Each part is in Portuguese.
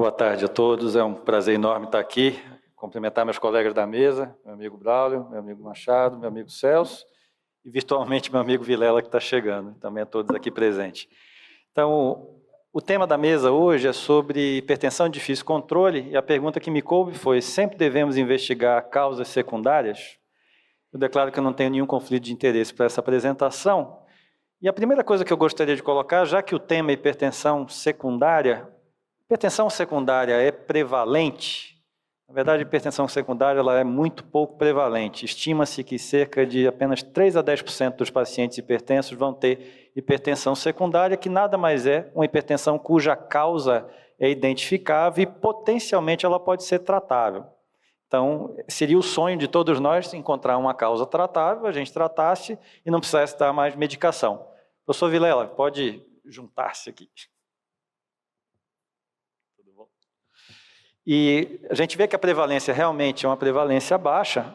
Boa tarde a todos, é um prazer enorme estar aqui, cumprimentar meus colegas da mesa, meu amigo Braulio, meu amigo Machado, meu amigo Celso e virtualmente meu amigo Vilela que está chegando, também a todos aqui presentes. Então, o tema da mesa hoje é sobre hipertensão de difícil controle e a pergunta que me coube foi: sempre devemos investigar causas secundárias? Eu declaro que eu não tenho nenhum conflito de interesse para essa apresentação. E a primeira coisa que eu gostaria de colocar, já que o tema é hipertensão secundária é prevalente? Na verdade, a hipertensão secundária ela é muito pouco prevalente. Estima-se que cerca de apenas 3 a 10% dos pacientes hipertensos vão ter hipertensão secundária, que nada mais é uma hipertensão cuja causa é identificável e potencialmente ela pode ser tratável. Então, seria o sonho de todos nós encontrar uma causa tratável, a gente tratasse e não precisasse dar mais medicação. Professor Vilela, pode juntar-se aqui. Tudo bom? E a gente vê que a prevalência realmente é uma prevalência baixa.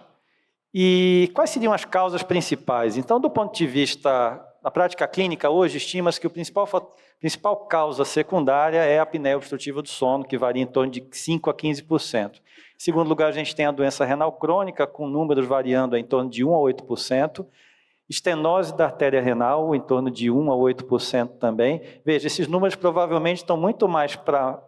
E quais seriam as causas principais? Então, do ponto de vista da prática clínica, hoje estima-se que a principal causa secundária é a apneia obstrutiva do sono, que varia em torno de 5 a 15%. Em segundo lugar, a gente tem a doença renal crônica, com números variando em torno de 1 a 8%. Estenose da artéria renal, em torno de 1 a 8% também. Veja, esses números provavelmente estão muito mais para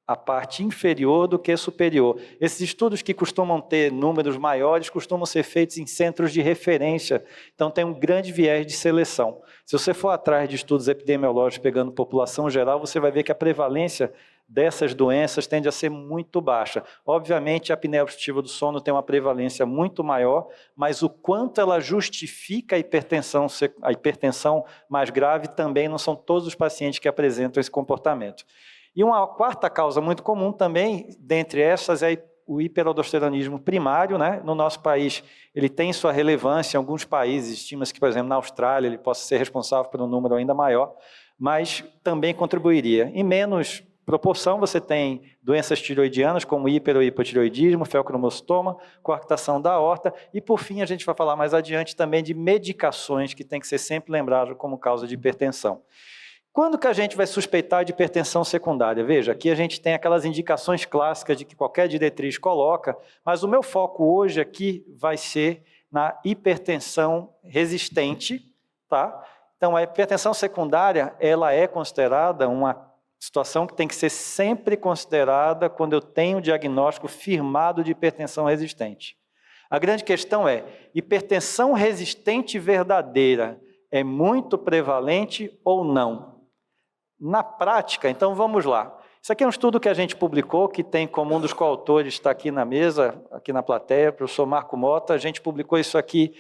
a parte inferior do que superior. Esses estudos que costumam ter números maiores costumam ser feitos em centros de referência, então tem um grande viés de seleção. Se você for atrás de estudos epidemiológicos pegando população geral, você vai ver que a prevalência dessas doenças tende a ser muito baixa. Obviamente, a apneia obstrutiva do sono tem uma prevalência muito maior, mas o quanto ela justifica a hipertensão mais grave também não são todos os pacientes que apresentam esse comportamento. E uma quarta causa muito comum também, dentre essas, é o hiperaldosteronismo primário, né? No nosso país, ele tem sua relevância, em alguns países, estima-se que, por exemplo, na Austrália, ele possa ser responsável por um número ainda maior, mas também contribuiria. Em menos proporção, você tem doenças tiroidianas, como hiper ou hipotiroidismo, feocromocitoma, coarctação da aorta, e por fim, a gente vai falar mais adiante também de medicações que tem que ser sempre lembrado como causa de hipertensão. Quando que a gente vai suspeitar de hipertensão secundária? Veja, aqui a gente tem aquelas indicações clássicas de que qualquer diretriz coloca, mas o meu foco hoje aqui vai ser na hipertensão resistente, tá? Então, a hipertensão secundária, ela é considerada uma situação que tem que ser sempre considerada quando eu tenho o diagnóstico firmado de hipertensão resistente. A grande questão é, hipertensão resistente verdadeira é muito prevalente ou não? Na prática, então vamos lá. Isso aqui é um estudo que a gente publicou, que tem como um dos coautores, está aqui na mesa, aqui na plateia, o professor Marco Mota. A gente publicou isso aqui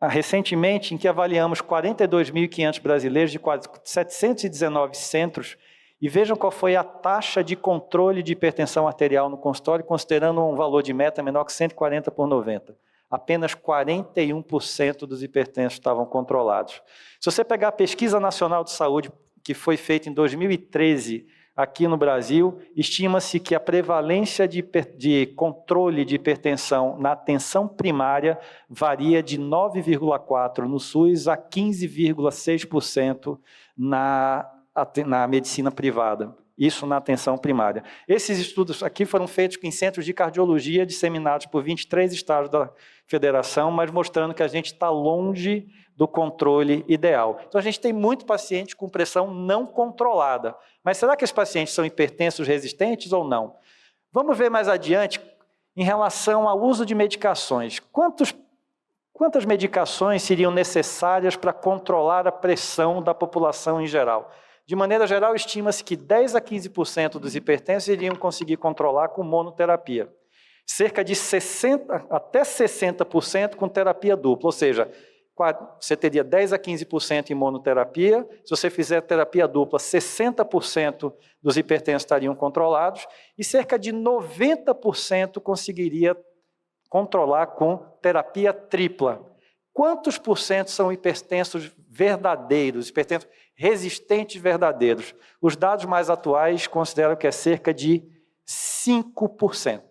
recentemente, em que avaliamos 42.500 brasileiros de quase 719 centros, e vejam qual foi a taxa de controle de hipertensão arterial no consultório, considerando um valor de meta menor que 140 por 90. Apenas 41% dos hipertensos estavam controlados. Se você pegar a Pesquisa Nacional de Saúde, que foi feita em 2013 aqui no Brasil, estima-se que a prevalência de controle de hipertensão na atenção primária varia de 9,4% no SUS a 15,6% na medicina privada. Isso na atenção primária. Esses estudos aqui foram feitos em centros de cardiologia disseminados por 23 estados da federação, mas mostrando que a gente está longe do controle ideal. Então, a gente tem muito paciente com pressão não controlada. Mas será que esses pacientes são hipertensos resistentes ou não? Vamos ver mais adiante em relação ao uso de medicações. Quantas medicações seriam necessárias para controlar a pressão da população em geral? De maneira geral, estima-se que 10 a 15% dos hipertensos iriam conseguir controlar com monoterapia. Cerca de 60% até 60% com terapia dupla, ou seja, você teria 10 a 15% em monoterapia. Se você fizer terapia dupla, 60% dos hipertensos estariam controlados e cerca de 90% conseguiria controlar com terapia tripla. Quantos por cento são hipertensos verdadeiros, hipertensos resistentes verdadeiros? Os dados mais atuais consideram que é cerca de 5%.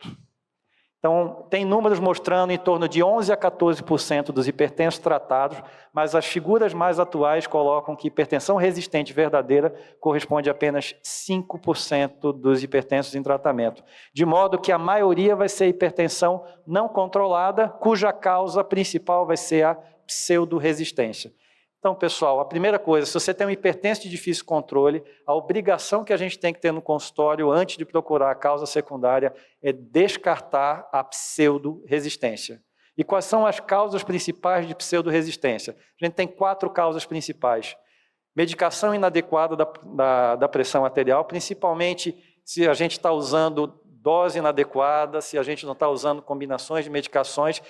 Então, tem números mostrando em torno de 11% a 14% dos hipertensos tratados, mas as figuras mais atuais colocam que hipertensão resistente verdadeira corresponde a apenas 5% dos hipertensos em tratamento. De modo que a maioria vai ser hipertensão não controlada, cuja causa principal vai ser a pseudo-resistência. Então, pessoal, a primeira coisa, se você tem um hipertenso de difícil controle, a obrigação que a gente tem que ter no consultório antes de procurar a causa secundária é descartar a pseudo-resistência. E quais são as causas principais de pseudo-resistência? A gente tem 4 causas principais. Medicação inadequada da pressão arterial, principalmente se a gente está usando dose inadequada, se a gente não está usando combinações de medicações,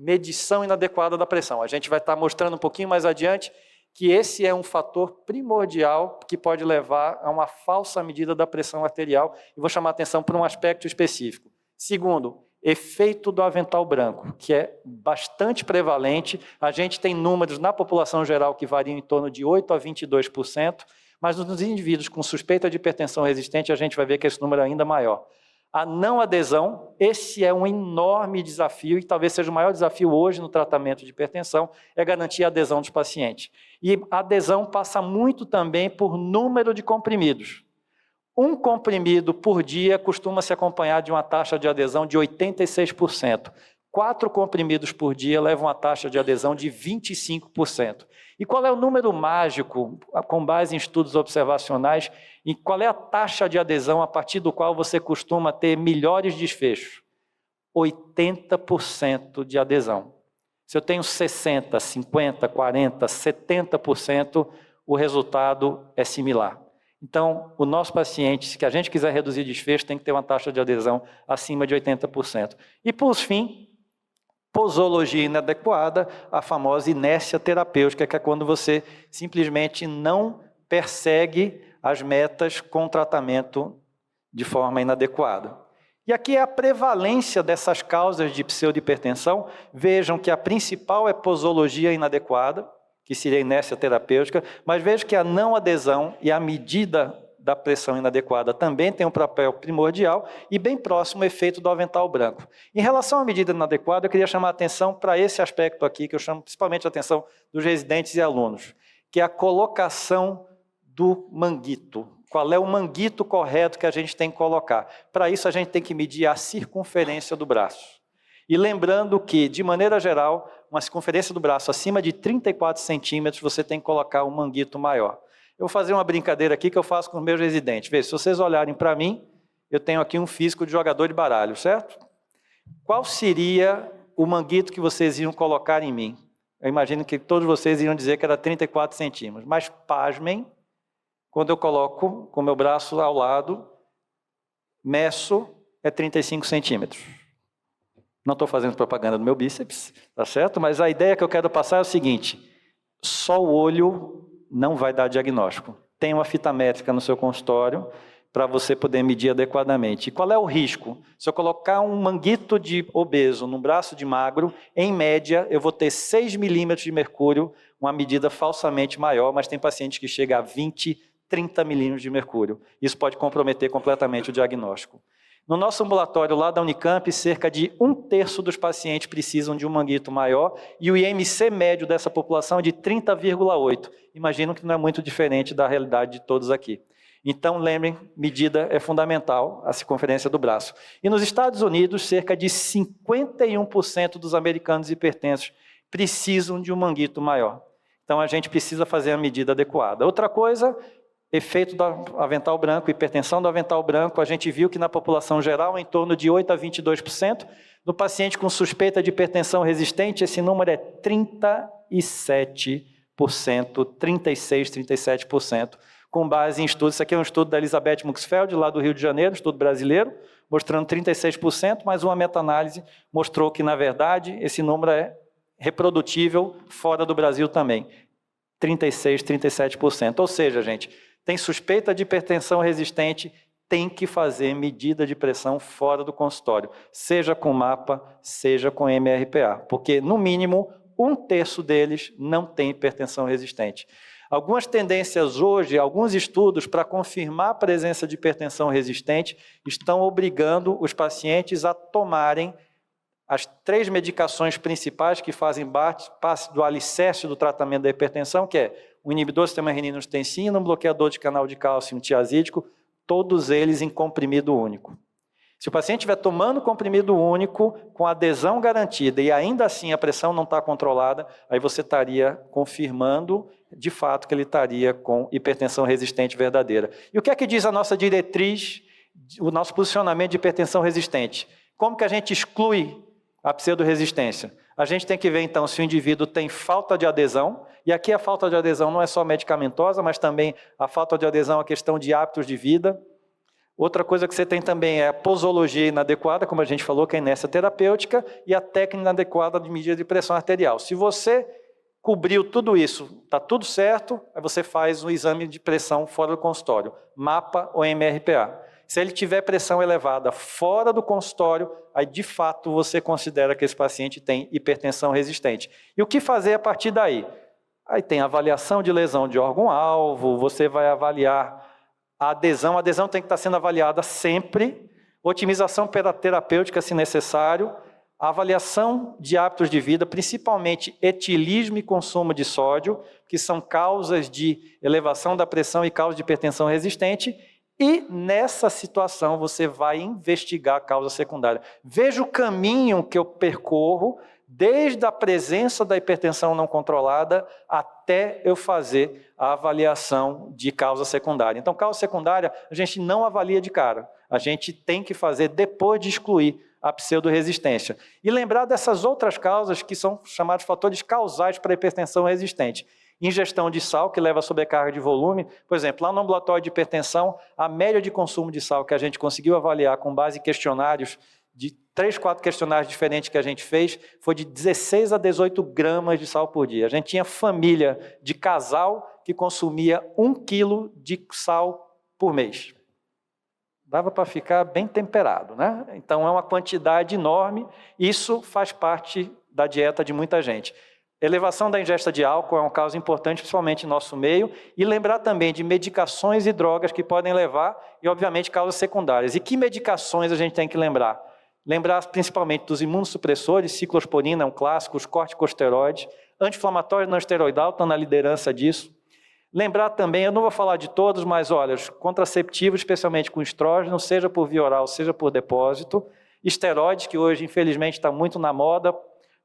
medição inadequada da pressão. A gente vai estar mostrando um pouquinho mais adiante que esse é um fator primordial que pode levar a uma falsa medida da pressão arterial, e vou chamar a atenção para um aspecto específico. Segundo, efeito do avental branco, que é bastante prevalente. A gente tem números na população geral que variam em torno de 8% a 22%, mas nos indivíduos com suspeita de hipertensão resistente, a gente vai ver que esse número é ainda maior. A não adesão, esse é um enorme desafio, e talvez seja o maior desafio hoje no tratamento de hipertensão, é garantir a adesão dos pacientes. E a adesão passa muito também por número de comprimidos. Um comprimido por dia costuma se acompanhar de uma taxa de adesão de 86%. 4 comprimidos por dia levam a taxa de adesão de 25%. E qual é o número mágico, com base em estudos observacionais, e qual é a taxa de adesão a partir do qual você costuma ter melhores desfechos? 80% de adesão. Se eu tenho 60%, 50%, 40%, 70%, o resultado é similar. Então, o nosso paciente, se a gente quiser reduzir desfecho, tem que ter uma taxa de adesão acima de 80%. E, por fim, posologia inadequada, a famosa inércia terapêutica, que é quando você simplesmente não persegue as metas com tratamento de forma inadequada. E aqui é a prevalência dessas causas de pseudohipertensão. Vejam que a principal é posologia inadequada, que seria a inércia terapêutica, mas vejam que a não adesão e a medida da pressão inadequada também tem um papel primordial, e bem próximo o efeito do avental branco. Em relação à medida inadequada, eu queria chamar a atenção para esse aspecto aqui, que eu chamo principalmente a atenção dos residentes e alunos, que é a colocação do manguito. Qual é o manguito correto que a gente tem que colocar? Para isso, a gente tem que medir a circunferência do braço. E lembrando que, de maneira geral, uma circunferência do braço acima de 34 centímetros, você tem que colocar um manguito maior. Eu vou fazer uma brincadeira aqui que eu faço com os meus residentes. Veja, se vocês olharem para mim, eu tenho aqui um físico de jogador de baralho, certo? Qual seria o manguito que vocês iam colocar em mim? Eu imagino que todos vocês iam dizer que era 34 centímetros. Mas, pasmem, quando eu coloco com o meu braço ao lado, meço, é 35 centímetros. Não estou fazendo propaganda do meu bíceps, tá certo? Mas a ideia que eu quero passar é o seguinte: só o olho não vai dar diagnóstico. Tem uma fita métrica no seu consultório para você poder medir adequadamente. E qual é o risco? Se eu colocar um manguito de obeso no braço de magro, em média, eu vou ter 6 milímetros de mercúrio, uma medida falsamente maior, mas tem pacientes que chegam a 20, 30 milímetros de mercúrio. Isso pode comprometer completamente o diagnóstico. No nosso ambulatório lá da Unicamp, cerca de 1/3 dos pacientes precisam de um manguito maior, e o IMC médio dessa população é de 30,8. Imagino que não é muito diferente da realidade de todos aqui. Então, lembrem, medida é fundamental, a circunferência do braço. E nos Estados Unidos, cerca de 51% dos americanos hipertensos precisam de um manguito maior. Então, a gente precisa fazer a medida adequada. Outra coisa, efeito do avental branco, hipertensão do avental branco, a gente viu que na população geral, em torno de 8% a 22%. No paciente com suspeita de hipertensão resistente, esse número é 37%, 36%, 37%, com base em estudos. Isso aqui é um estudo da Elizabeth Muxfeld, lá do Rio de Janeiro, estudo brasileiro, mostrando 36%, mas uma meta-análise mostrou que, na verdade, esse número é reprodutível fora do Brasil também. 36%, 37%. Ou seja, gente, tem suspeita de hipertensão resistente, tem que fazer medida de pressão fora do consultório, seja com mapa, seja com MRPA, porque, no mínimo, 1/3 deles não tem hipertensão resistente. Algumas tendências hoje, alguns estudos para confirmar a presença de hipertensão resistente estão obrigando os pacientes a tomarem as 3 medicações principais que fazem parte do alicerce do tratamento da hipertensão, que é o inibidor do sistema renina-angiotensina, um bloqueador de canal de cálcio e um tiazídico, todos eles em comprimido único. Se o paciente estiver tomando comprimido único, com adesão garantida, e ainda assim a pressão não está controlada, aí você estaria confirmando, de fato, que ele estaria com hipertensão resistente verdadeira. E o que é que diz a nossa diretriz, o nosso posicionamento de hipertensão resistente? Como que a gente exclui a pseudo-resistência? A gente tem que ver, então, se o indivíduo tem falta de adesão, e aqui a falta de adesão não é só medicamentosa, mas também a falta de adesão é questão de hábitos de vida. Outra coisa que você tem também é a posologia inadequada, como a gente falou, que é a inércia terapêutica, e a técnica inadequada de medida de pressão arterial. Se você cobriu tudo isso, está tudo certo, aí você faz um exame de pressão fora do consultório, MAPA ou MRPA. Se ele tiver pressão elevada fora do consultório, aí de fato você considera que esse paciente tem hipertensão resistente. E o que fazer a partir daí? Aí tem avaliação de lesão de órgão-alvo, você vai avaliar a adesão tem que estar sendo avaliada sempre, otimização terapêutica se necessário, a avaliação de hábitos de vida, principalmente etilismo e consumo de sódio, que são causas de elevação da pressão e causas de hipertensão resistente, e nessa situação você vai investigar a causa secundária. Veja o caminho que eu percorro, desde a presença da hipertensão não controlada até eu fazer a avaliação de causa secundária. Então, causa secundária a gente não avalia de cara, a gente tem que fazer depois de excluir a pseudo-resistência. E lembrar dessas outras causas que são chamados fatores causais para a hipertensão resistente. Ingestão de sal, que leva a sobrecarga de volume. Por exemplo, lá no ambulatório de hipertensão, a média de consumo de sal que a gente conseguiu avaliar com base em questionários, de 3, 4 questionários diferentes que a gente fez, foi de 16 a 18 gramas de sal por dia. A gente tinha família de casal que consumia 1 quilo de sal por mês. Dava para ficar bem temperado, né? Então é uma quantidade enorme, isso faz parte da dieta de muita gente. Elevação da ingesta de álcool é um caso importante, principalmente em nosso meio, e lembrar também de medicações e drogas que podem levar, e obviamente causas secundárias. E que medicações a gente tem que lembrar? Lembrar principalmente dos imunossupressores, ciclosporina é um clássico, os corticosteroides, anti-inflamatório não esteroidal estão na liderança disso. Lembrar também, eu não vou falar de todos, mas olha, os contraceptivos, especialmente com estrógeno, seja por via oral, seja por depósito, esteroides, que hoje infelizmente está muito na moda,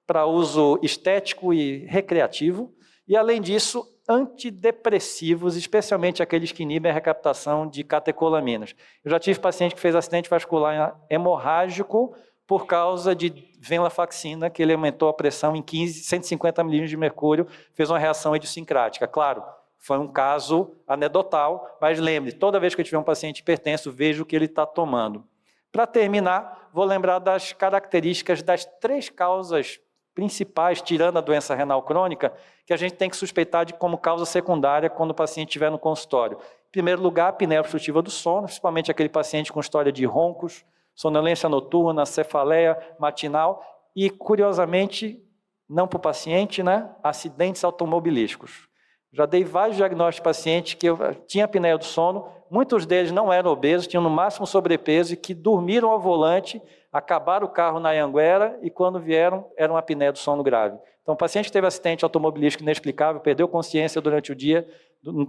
para uso estético e recreativo, e além disso, antidepressivos, especialmente aqueles que inibem a recaptação de catecolaminas. Eu já tive paciente que fez acidente vascular hemorrágico por causa de venlafaxina, que ele aumentou a pressão em 150 milímetros de mercúrio, fez uma reação idiosincrática. Claro, foi um caso anedotal, mas lembre, toda vez que eu tiver um paciente hipertenso, veja o que ele está tomando. Para terminar, vou lembrar das características das 3 causas principais, tirando a doença renal crônica, que a gente tem que suspeitar de como causa secundária quando o paciente estiver no consultório. Em primeiro lugar, a apneia obstrutiva do sono, principalmente aquele paciente com história de roncos, sonolência noturna, cefaleia matinal e, curiosamente, não para o paciente, né? Acidentes automobilísticos. Já dei vários diagnósticos de pacientes que tinham apneia do sono, muitos deles não eram obesos, tinham no máximo sobrepeso e que dormiram ao volante, acabaram o carro na Anhanguera e quando vieram era uma apneia do sono grave. Então, o paciente que teve acidente automobilístico inexplicável, perdeu consciência durante o dia,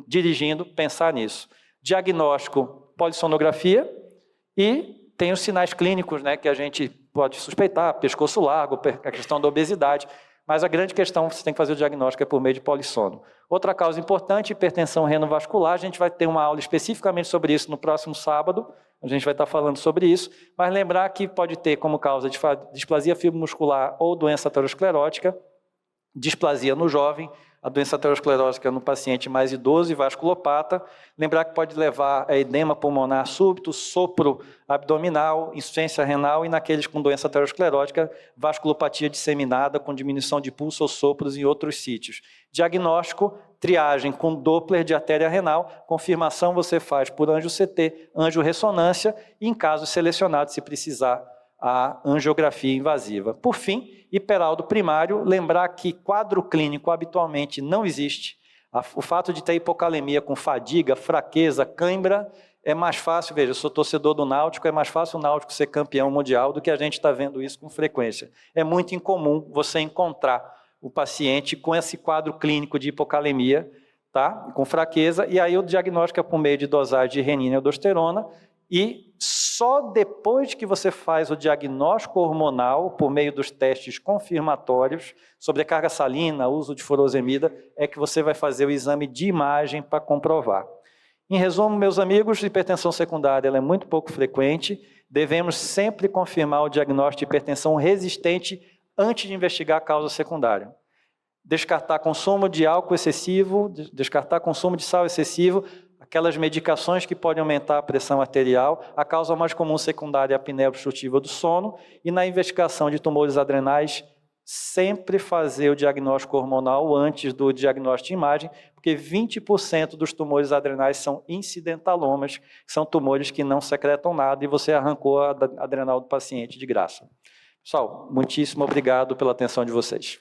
dirigindo, pensar nisso. Diagnóstico, polissonografia e tem os sinais clínicos, né, que a gente pode suspeitar, pescoço largo, a questão da obesidade, mas a grande questão que você tem que fazer o diagnóstico é por meio de polissono. Outra causa importante, hipertensão renovascular, a gente vai ter uma aula especificamente sobre isso no próximo sábado, a gente vai estar falando sobre isso, mas lembrar que pode ter como causa displasia fibromuscular ou doença aterosclerótica, displasia no jovem, a doença aterosclerótica no paciente mais idoso e vasculopata. Lembrar que pode levar a edema pulmonar súbito, sopro abdominal, insuficiência renal e naqueles com doença aterosclerótica, vasculopatia disseminada com diminuição de pulso ou sopros em outros sítios. Diagnóstico, triagem com Doppler de artéria renal, confirmação você faz por angio-CT, angio-ressonância e em casos selecionados, se precisar, a angiografia invasiva. Por fim, hiperaldo primário, lembrar que quadro clínico habitualmente não existe. O fato de ter hipocalemia com fadiga, fraqueza, cãibra, é mais fácil, veja, eu sou torcedor do Náutico, é mais fácil o Náutico ser campeão mundial do que a gente está vendo isso com frequência. É muito incomum você encontrar o paciente com esse quadro clínico de hipocalemia, tá? Com fraqueza, e aí o diagnóstico é por meio de dosagem de renina e aldosterona, e só depois que você faz o diagnóstico hormonal, por meio dos testes confirmatórios, sobrecarga salina, uso de furosemida, é que você vai fazer o exame de imagem para comprovar. Em resumo, meus amigos, hipertensão secundária ela é muito pouco frequente, devemos sempre confirmar o diagnóstico de hipertensão resistente antes de investigar a causa secundária. Descartar consumo de álcool excessivo, descartar consumo de sal excessivo, aquelas medicações que podem aumentar a pressão arterial, a causa mais comum secundária é a apneia obstrutiva do sono, e na investigação de tumores adrenais, sempre fazer o diagnóstico hormonal antes do diagnóstico de imagem, porque 20% dos tumores adrenais são incidentalomas, que são tumores que não secretam nada, e você arrancou a adrenal do paciente de graça. Pessoal, muitíssimo obrigado pela atenção de vocês.